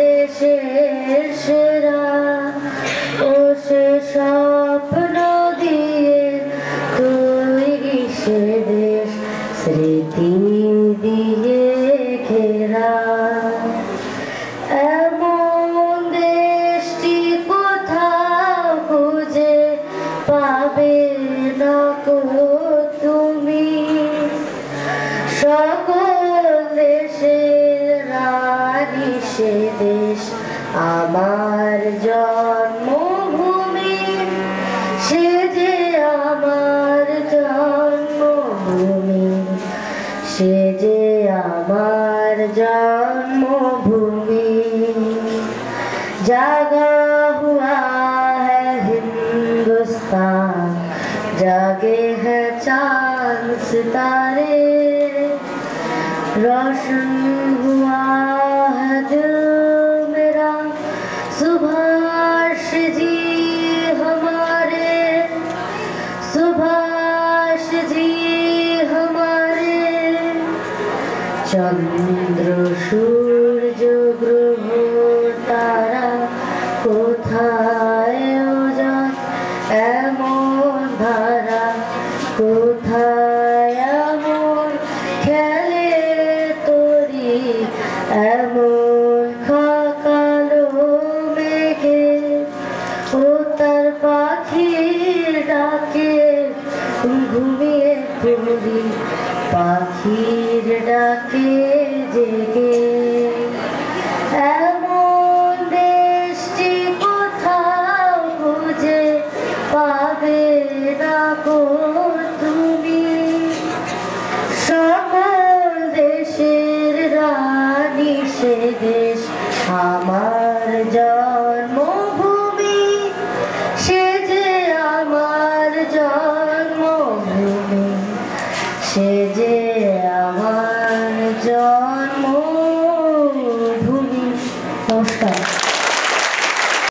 দেশের সেরা ও সে স্বপ্ন দিয়ে তৈরি সে দেশ স্মৃতি দিয়ে ঘেরা। এমন দেশটি কোথাও খুঁজে পাবে না কো তুমি, সকল দেশের রানী সে দেশ আমার জন্মভূমি, সে যে আমার জন্মভূমি, সে যে আমার জন্মভূমি। জাगा हुआ है हिंदुस्तान, जागे हैं चांद सितारे, रोशन हुआ है दिल मेरा, सुभाष जी हमारे, सुभाष जी हमारे। चंद्र सूर्य ग्रह तारा কোথায় ওজন এমন ধারা, কোথায় এমন খেলে তরি, এমন খাকালো মেঘে ও তার পাখির ডাকে ঘুমিয়ে পড়ি, পাখির ডাকে জেগে। এমন দেশটি কোথাও খুঁজে পাবে না কো তুমি, সকল দেশের রানী সে দেশ আমার জন্মভূমি, সে যে আমার জন্মভূমি, সে যে আমার জন্মভূমি। নমস্কার।